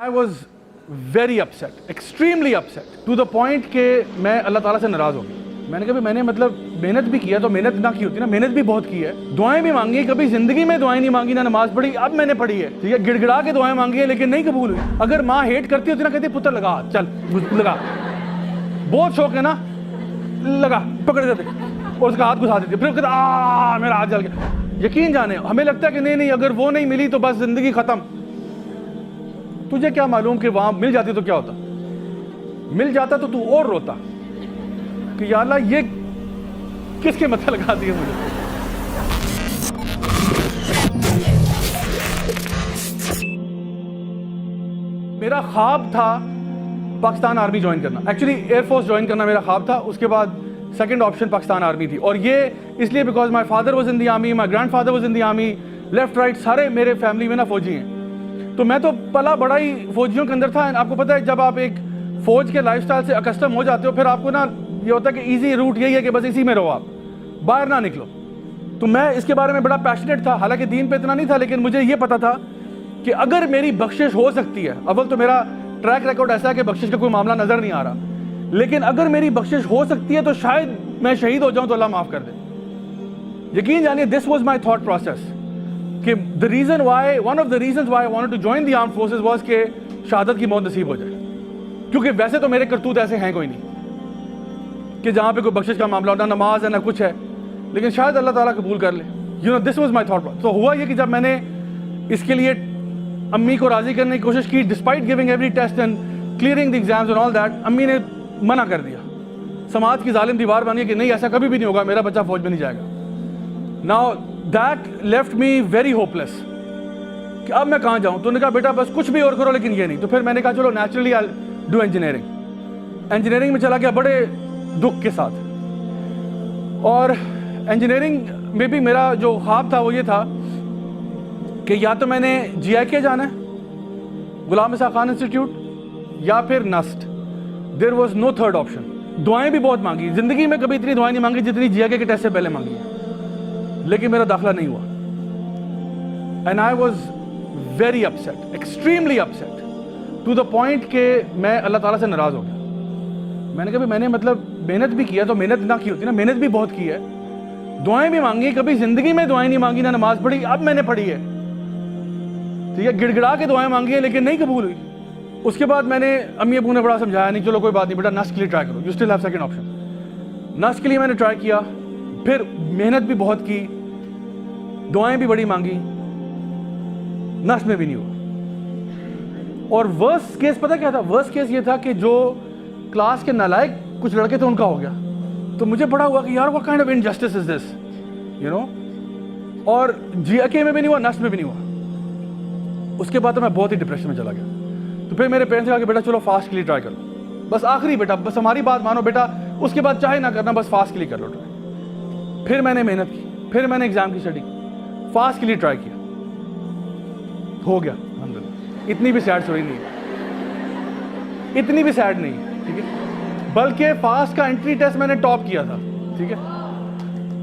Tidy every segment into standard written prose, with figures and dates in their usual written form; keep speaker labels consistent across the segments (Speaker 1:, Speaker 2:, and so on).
Speaker 1: I was very upset, extremely upset, to the point کہ میں اللہ تعالیٰ سے ناراض ہو گیا. میں نے کہا میں نے مطلب محنت بھی کیا تو محنت نہ کی ہوتی نا, محنت بھی بہت کی ہے, دعائیں بھی مانگی, کبھی زندگی میں دعائیں نہیں مانگی, نہ نماز پڑھی, اب میں نے پڑھی ہے, ٹھیک ہے, گڑ گڑا کے دعائیں مانگی ہیں لیکن نہیں قبول ہوئی. اگر ماں ہیٹ کرتی ہوتی نا, کہتی پتر لگا, چل لگا, بہت شوق ہے نا, لگا, پکڑ دیتے اور اس کا ہاتھ گھسا دیتے, پھر کہتا میرا ہاتھ جل گیا. یقین جانے ہمیں لگتا ہے کہ نہیں اگر وہ نہیں ملی تو بس زندگی ختم. تجھے کیا معلوم کہ وہاں مل جاتی تو کیا ہوتا, مل جاتا تو اور روتا کہ یا اللہ یہ کس کے متھے لگا دیے مجھے. میرا خواب تھا پاکستان آرمی جوائن کرنا, ایکچولی ایئر فورس جوائن کرنا میرا خواب تھا. اس کے بعد سیکنڈ آپشن پاکستان آرمی تھی, اور یہ اس لیے because my father was in the army, my grand father was in the army, left right سارے میرے فیملی میں نا فوجی ہیں. تو میں تو پلا بڑا ہی فوجیوں کے اندر تھا. آپ کو پتہ ہے جب آپ ایک فوج کے لائف سٹائل سے اکسٹم ہو جاتے ہو, پھر آپ کو نا یہ ہوتا ہے کہ ایزی روٹ یہی ہے کہ بس اسی میں رہو, آپ باہر نہ نکلو. تو میں اس کے بارے میں بڑا پیشنیٹ تھا, حالانکہ دین پہ اتنا نہیں تھا, لیکن مجھے یہ پتا تھا کہ اگر میری بخشش ہو سکتی ہے, اول تو میرا ٹریک ریکارڈ ایسا ہے کہ بخشش کا کوئی معاملہ نظر نہیں آ رہا, لیکن اگر میری بخشش ہو سکتی ہے تو شاید میں شہید ہو جاؤں تو اللہ معاف کر دے. یقین جانیے this was my thought process کہ one of the reasons why I wanted to join the armed forces was کہ شہادت کی موت نصیب ہو جائے. کیونکہ ویسے تو میرے کرتوت ایسے ہیں کوئی نہیں کہ جہاں پہ کوئی بخشش کا معاملہ ہو, نہ نماز ہے نہ کچھ ہے, لیکن شاید اللہ تعالیٰ قبول کر لے. this was my thought process. تو ہوا یہ کہ جب میں نے اس کے لیے امی کو راضی کرنے کی کوشش کی, despite giving every test and clearing the exams and all that, امی نے منع کر دیا. سماج کی ظالم دیوار بن گئی کہ نہیں ایسا کبھی بھی نہیں ہوگا, میرا بچہ فوج میں نہیں جائے گا. Now that left me very hopeless کہ اب میں کہاں جاؤں. تو نے کہا بیٹا بس کچھ بھی اور کرو لیکن یہ نہیں. تو پھر میں نے کہا چلو naturally I'll do engineering. Engineering میں چلا گیا بڑے دکھ کے ساتھ, اور انجینئرنگ میں بھی میرا جو خواب تھا وہ یہ تھا کہ یا تو میں نے جی آئی کے جانا ہے, غلام اسحاق خان انسٹیٹیوٹ, یا پھر NUST. There was no third option. دعائیں بھی بہت مانگی, زندگی میں کبھی اتنی دعائیں نہیں مانگی جتنی جی آئی کے ٹیسٹ سے پہلے مانگی ہیں, لیکن میرا داخلہ نہیں ہوا. And I was very upset, extremely upset, to the point کہ میں اللہ تعالیٰ سے ناراض ہو گیا. میں نے کہا میں نے مطلب محنت بھی کیا تو محنت نہ کی ہوتی نا, محنت بھی بہت کی ہے, دعائیں بھی مانگی, کبھی زندگی میں دعائیں نہیں مانگی, نہ نماز پڑھی, اب میں نے پڑھی ہے, ٹھیک ہے, گڑ گڑا کے دعائیں مانگی ہیں لیکن نہیں قبول ہوئی. اس کے بعد میں نے امی ابو نے بڑا سمجھایا, نہیں چلو کوئی بات نہیں بیٹا, نسٹ کے لیے ٹرائی کرو, you still have second option. NUST کے لیے میں نے ٹرائی کیا, پھر محنت بھی بہت کی, دعائیں بھی بڑی مانگی, نسٹ میں بھی نہیں ہوا. اور ورسٹ کیس پتہ کیا تھا؟ ورسٹ کیس یہ تھا کہ جو کلاس کے نالائق کچھ لڑکے تھے ان کا ہو گیا. تو مجھے بڑا ہوا کہ یار what kind of injustice is this, you know. اور جی اے کے میں بھی نہیں ہوا, نسٹ میں بھی نہیں ہوا. اس کے بعد تو میں بہت ہی ڈپریشن میں چلا گیا. تو پھر میرے پیرنٹس نے کہا کہ بیٹا چلو فاسٹ کے لیے ٹرائی کر لو, بس آخری بیٹا, بس ہماری بات مانو بیٹا, اس کے بعد چاہے نہ کرنا, بس فاسٹ کے لیے کر لو ٹرائی. پھر میں نے محنت کی, پھر میں نے ایگزام کی اسٹڈی, فاسٹ کے لیے ٹرائی کیا, ہو گیا الحمدللہ. اتنی بھی سیڈ سٹوری نہیں ہے, اتنی بھی سیڈ نہیں ہے, ٹھیک ہے, بلکہ فاسٹ کا انٹری ٹیسٹ میں نے ٹاپ کیا تھا, ٹھیک ہے.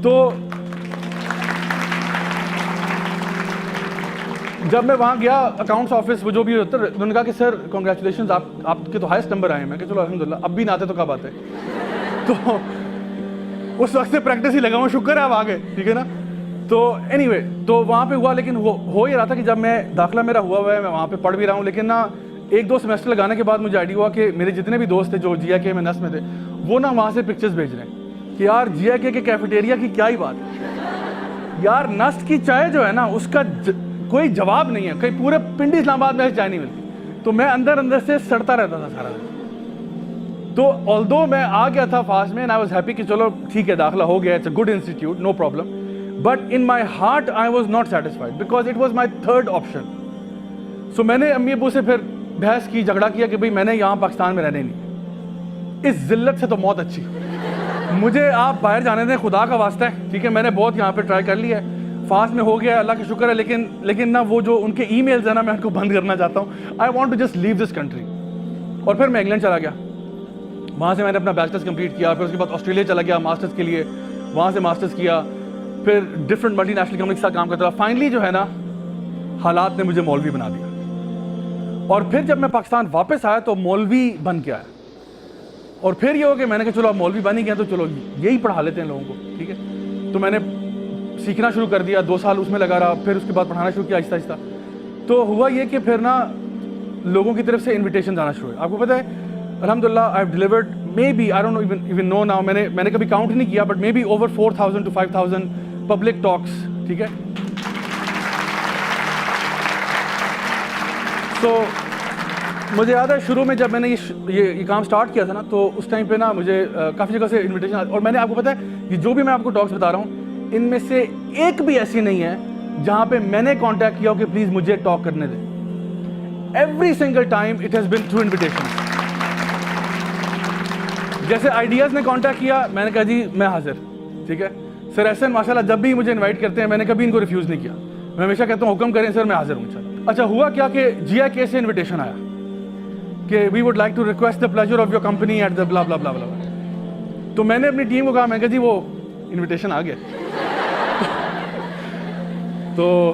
Speaker 1: تو جب میں وہاں گیا اکاؤنٹس آفس, وہ جو بھی ہوتا ہے, انہوں نے کہا کہ سر کنگریچولیشنز, آپ کے تو ہائیسٹ نمبر آئے ہیں. میں کہ چلو الحمدللہ, اب بھی نہ آتے تو کیا بات ہے. تو اس وقت سے پریکٹس ہی لگا ہوں, شکر ہے آپ آ گئے, ٹھیک ہے نا. تو اینی وے تو وہاں پہ ہوا, لیکن ہو یہ رہا تھا کہ جب میں داخلہ میرا ہوا ہے, میں وہاں پہ پڑھ بھی رہا ہوں, لیکن نا ایک دو سیمسٹر لگانے کے بعد مجھے آئیڈیا ہوا کہ میرے جتنے بھی دوست تھے جو جی آئی کے میں نس میں تھے, وہ نا وہاں سے پکچرز بھیج رہے ہیں کہ یار جی آئی کے کیفیٹیریا کی کیا ہی بات ہے, یار نسٹ کی چائے جو ہے نا اس کا کوئی جواب نہیں ہے, کہیں پورے پنڈی اسلام آباد میں چائے نہیں ملتی. تو میں اندر سے سڑتا رہتا تھا سارا دن. تو although میں آ گیا تھا فاسٹ میں, and I was happy کہ چلو ٹھیک ہے داخلہ ہو گیا, it's a good institute, no problem. But in my heart I was not satisfied because it was my third option. So میں نے امی ابو سے پھر بحث کی, جھگڑا کیا کہ بھئی میں نے یہاں پاکستان میں رہنے نہیں, اس ذلت سے تو موت اچھی, مجھے آپ باہر جانے دیں, خدا کا واسطہ ہے, ٹھیک ہے. میں نے بہت یہاں پہ ٹرائی کر لی ہے, فاسٹ میں ہو گیا, اللہ کا شکر ہے, لیکن نا وہ جو ان کے ای میلز ہیں نا, میں ان کو بند کرنا چاہتا ہوں. I want to just leave this country. اور پھر میں انگلینڈ چلا گیا, وہاں سے میں نے اپنا بیچلرس کمپلیٹ کیا, پھر اس کے بعد آسٹریلیا چلا گیا ماسٹرز کے لیے, وہاں سے ماسٹرز کیا, پھر ڈفرینٹ ملٹی نیشنل کمپنی کے ساتھ کام کرتا رہا. فائنلی جو ہے نا حالات نے مجھے مولوی بنا دیا, اور پھر جب میں پاکستان واپس آیا تو مولوی بن کے آیا, اور پھر یہ ہو کہ میں نے کہا چلو اب مولوی بن ہی گیا تو چلو یہی پڑھا لیتے ہیں لوگوں کو, ٹھیک ہے. تو میں نے سیکھنا شروع کر دیا, 2 سال اس میں لگا رہا, پھر اس کے بعد پڑھانا شروع کیا آہستہ آہستہ. تو ہوا یہ کہ پھر نا لوگوں کی طرف سے انویٹیشن آنا شروع ہوئے. آپ کو پتہ ہے الحمدللہ I have delivered maybe I don't even know now, میں نے کبھی کاؤنٹ نہیں کیا, but maybe over 4000 to 5000 public talks, ٹھیک ہے. تو مجھے یاد ہے شروع میں جب میں نے یہ کام سٹارٹ کیا تھا نا, تو اس ٹائم پہ نا مجھے کافی جگہ سے انویٹیشن, اور میں نے آپ کو پتہ ہے یہ جو بھی میں آپ کو ٹاکس بتا رہا ہوں ان میں سے ایک بھی ایسی نہیں ہے جہاں پہ میں نے کانٹیکٹ کیا ہو کہ پلیز مجھے ٹاک کرنے دیں. Every single time it has been through invitation. جیسے آئیڈیاز نے کانٹیکٹ کیا, میں نے کہا جی میں حاضر, ٹھیک ہے. سر احسن ماشاء اللہ جب بھی مجھے انوائٹ کرتے ہیں میں نے کبھی ان کو ریفیوز نہیں کیا, میں ہمیشہ کہتا ہوں حکم کریں سر میں حاضر ہوں انشاءاللہ. اچھا ہوا کیا کہ GIK سے انویٹیشن آیا کہ we would like to request the pleasure of your company at the blah blah blah بلا. تو میں نے اپنی ٹیم کو کہا, میں کہا جی وہ انویٹیشن آ گیا تو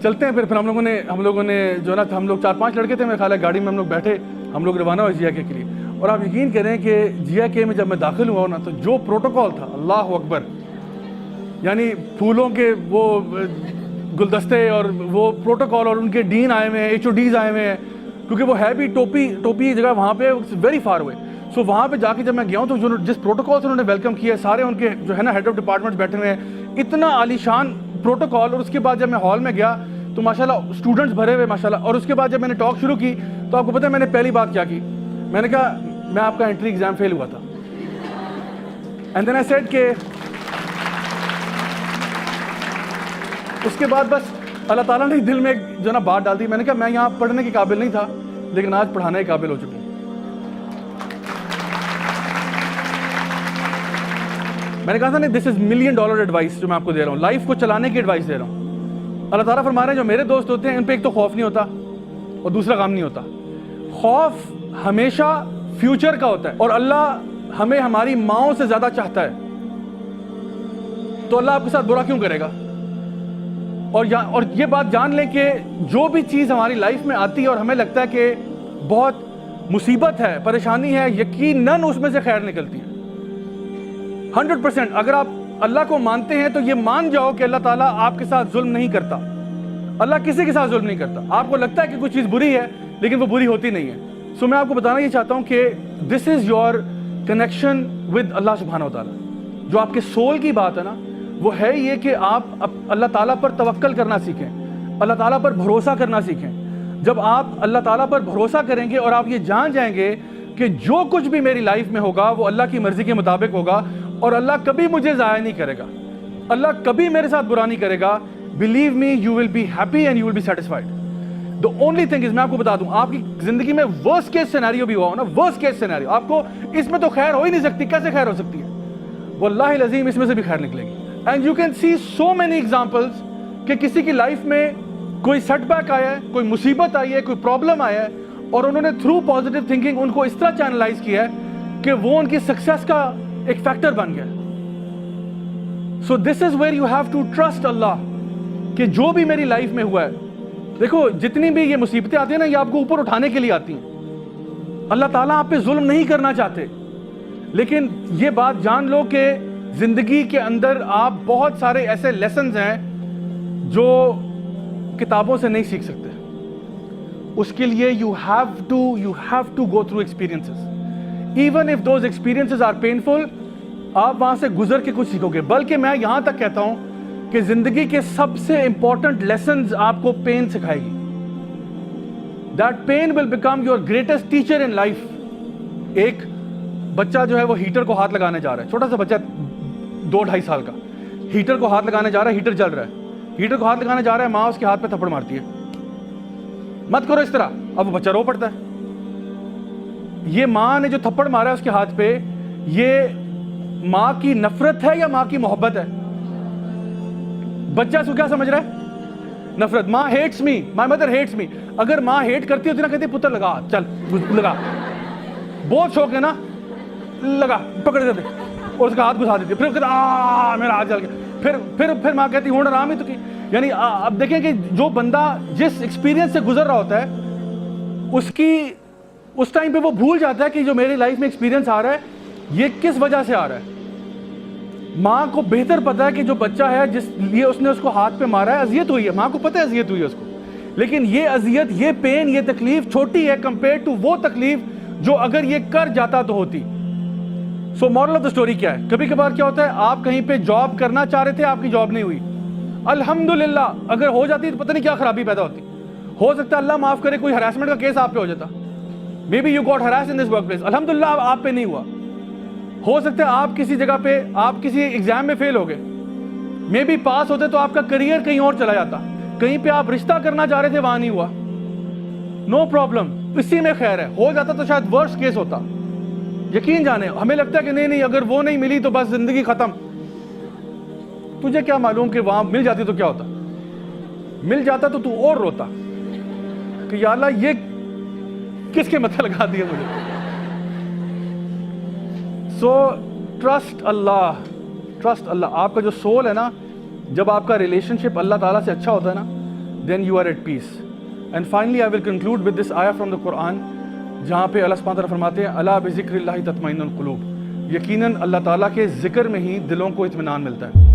Speaker 1: چلتے ہیں. پھر ہم لوگوں نے جو نا ہم لوگ 4-5 لڑکے تھے, میرے خیال ہے گاڑی میں ہم لوگ بیٹھے, ہم لوگ روانہ ہوئے GIK کے لیے. اور آپ یقین کریں کہ GIK میں جب میں داخل ہوا نا تو جو پروٹوکول تھا, اللہ اکبر, یعنی پھولوں کے وہ گلدستے اور وہ پروٹوکول, اور ان کے ڈین آئے ہوئے ہیں, HODs آئے ہوئے ہیں, کیونکہ وہ ہے بھی ٹوپی جگہ وہاں پہ ویری فار ہوئے. سو وہاں پہ جا کے جب میں گیا ہوں تو جو جس پروٹوکول سے انہوں نے ویلکم کیا ہے, سارے ان کے جو ہے نا ہیڈ آف ڈپارٹمنٹ بیٹھے ہوئے ہیں, اتنا عالیشان پروٹوکول. اور اس کے بعد جب میں ہال میں گیا تو ماشاءاللہ اسٹوڈنٹس بھرے ہوئے ماشاءاللہ. اور اس کے بعد جب میں نے ٹاک شروع کی تو آپ کو پتہ ہے میں نے پہلی بات کیا کی, میں نے کہا میں آپ کا انٹری ایگزام فیل ہوا تھا. اینڈ دین آئی سیڈ کہ اس کے بعد بس اللہ تعالیٰ نے دل میں جو نا بات ڈال دی. میں نے کہا میں یہاں پڑھنے کے قابل نہیں تھا لیکن آج پڑھانے کے قابل ہو چکی ہوں. میں نے کہا تھا نہیں دس از $1 million ایڈوائس جو میں آپ کو دے رہا ہوں, لائف کو چلانے کی ایڈوائس دے رہا ہوں. اللہ تعالیٰ فرما رہے ہیں جو میرے دوست ہوتے ہیں ان پہ ایک تو خوف نہیں ہوتا اور دوسرا غم نہیں ہوتا. خوف ہمیشہ فیوچر کا ہوتا ہے, اور اللہ ہمیں ہماری ماؤں سے زیادہ چاہتا ہے, تو اللہ آپ کے ساتھ برا کیوں کرے گا. اور یہ بات جان لیں کہ جو بھی چیز ہماری لائف میں آتی ہے اور ہمیں لگتا ہے کہ بہت مصیبت ہے, پریشانی ہے, یقیناً اس میں سے خیر نکلتی ہے 100%. اگر آپ اللہ کو مانتے ہیں تو یہ مان جاؤ کہ اللہ تعالیٰ آپ کے ساتھ ظلم نہیں کرتا. اللہ کسی کے ساتھ ظلم نہیں کرتا. آپ کو لگتا ہے کہ کوئی چیز بری ہے لیکن وہ بری ہوتی نہیں ہے. سو میں آپ کو بتانا یہ چاہتا ہوں کہ دس از یور کنیکشن ود اللہ سبحانہ و تعالیٰ. جو آپ کے سول کی بات ہے نا وہ ہے یہ کہ آپ اللہ تعالیٰ پر توکل کرنا سیکھیں, اللہ تعالیٰ پر بھروسہ کرنا سیکھیں. جب آپ اللہ تعالیٰ پر بھروسہ کریں گے اور آپ یہ جان جائیں گے کہ جو کچھ بھی میری لائف میں ہوگا وہ اللہ کی مرضی کے مطابق ہوگا, اور اللہ کبھی مجھے ضائع نہیں کرے گا, اللہ کبھی میرے ساتھ برا نہیں کرے گا, believe me you will be happy and you will be satisfied. The only thing is, میں آپ کو بتا دوں, آپ کی زندگی میں ورسٹ کیس سینیریو بھی ہوا ہو نا, ورسٹ کیس سینیریو, آپ کو اس میں تو خیر ہو ہی نہیں سکتی, کیسے خیر ہو سکتی ہے, واللہ العظیم اس میں سے بھی خیر نکلے گی. And you can see so many examples کہ کسی کی لائف میں کوئی سیٹ بیک آیا ہے, کوئی مصیبت آئی ہے, کوئی پرابلم آیا ہے, اور انہوں نے تھرو پازیٹیو تھنکنگ ان کو اس طرح چینلائز کیا ہے کہ وہ ان کی سکسیس کا ایک فیکٹر بن گیا. So this is where you have to trust Allah کہ جو بھی میری لائف میں ہوا ہے, دیکھو جتنی بھی یہ مصیبتیں آتی ہیں نا یہ آپ کو اوپر اٹھانے کے لیے آتی ہیں. اللہ تعالیٰ آپ پہ ظلم نہیں کرنا چاہتے, لیکن یہ بات جان لو کہ زندگی کے اندر آپ بہت سارے ایسے لیسنز ہیں جو کتابوں سے نہیں سیکھ سکتے. اس کے لیے you have to go through experiences. Even if those experiences are painful, آپ وہاں سے گزر کے کچھ سیکھو گے. بلکہ میں یہاں تک کہتا ہوں کہ زندگی کے سب سے امپورٹنٹ لیسنز آپ کو پین سکھائے گی. That pain will become your greatest teacher in life. ایک بچہ جو ہے وہ ہیٹر کو ہاتھ لگانے جا رہا ہے, چھوٹا سا بچہ 2-2.5 سال کا, ہیٹر کو ہاتھ لگانے جا رہا ہے, ہیٹر جل رہا ہے, ہیٹر کو ہاتھ لگانے جا رہا ہے, ماں اس کے ہاتھ پہ تھپڑ مارتی ہے, مت کرو اس طرح. اب وہ بچہ رو پڑتا ہے. یہ ماں نے جو تھپڑ مارا ہے اس کے ہاتھ پہ, یہ ماں کی نفرت ہے یا ماں کی محبت ہے؟ بچہ اس کو کیا سمجھ رہا ہے؟ نفرت. ماں hates me, my mother hates me. اگر ماں ہیٹ کرتی ہوتی نا کہتی پتر لگا, چل لگا, بہت شوق ہے نا, لگا, پکڑ دیتے اور اس کا ہاتھ گھسا دیتی, پھر کہتا میرا ہاتھ جل گیا, پھر ماں کہتی ہوں آرام ہی تو کی. یعنی اب دیکھیں کہ جو بندہ جس ایکسپیرینس سے گزر رہا ہوتا ہے اس ٹائم پہ وہ بھول جاتا ہے کہ جو میری لائف میں ایکسپیرینس آ رہا ہے یہ کس وجہ سے آ رہا ہے. ماں کو بہتر پتا ہے کہ جو بچہ ہے جس لیے اس نے اس کو ہاتھ پہ مارا ہے اذیت ہوئی ہے, ماں کو پتہ ہے اذیت ہوئی ہے اس کو, لیکن یہ اذیت, یہ پین, یہ تکلیف چھوٹی ہے کمپیئر ٹو وہ تکلیف جو اگر یہ کر جاتا تو ہوتی. سو مورل آف دا اسٹوری کیا ہے؟ کبھی کبھار کیا ہوتا ہے آپ کہیں پہ جاب کرنا چاہ رہے تھے, آپ کی جاب نہیں ہوئی, الحمدللہ اگر ہو جاتی تو پتہ نہیں کیا خرابی پیدا ہوتی. ہو سکتا ہے اللہ معاف کرے کوئی ہراسمنٹ کا کیس آپ پہ ہو جاتا, maybe you got harassed in this workplace, الحمدللہ آپ پہ نہیں ہوا. ہو سکتا ہے آپ کسی جگہ پہ آپ کسی ایگزام میں فیل ہو گئے, مے بی پاس ہوتے تو آپ کا کریئر کہیں اور چلا جاتا, کہیں پہ آپ رشتہ کرنا چاہ رہے تھے وہاں نہیں ہوا, نو پرابلم, اسی میں خیر ہے. ہو جاتا تو شاید ورسٹ کیس ہوتا. یقین جانے ہمیں لگتا ہے کہ نہیں اگر وہ نہیں ملی تو بس زندگی ختم. تجھے کیا معلوم کہ وہاں مل جاتی تو کیا ہوتا, مل جاتا تو اور روتا کہ یا اللہ یہ کس کے متھے لگا دیا مجھے. سو ٹرسٹ اللہ, ٹرسٹ اللہ. آپ کا جو سول ہے نا, جب آپ کا ریلیشن شپ اللہ تعالیٰ سے اچھا ہوتا ہے نا, then you are at peace. And finally I will conclude with this آیا فرام دا قرآن, جہاں پہ اللہ سبحانہ تعالیٰ فرماتے ہیں الا بذکر اللہ تطمئن القلوب, یقیناً اللہ تعالیٰ کے ذکر میں ہی دلوں کو اطمینان ملتا ہے.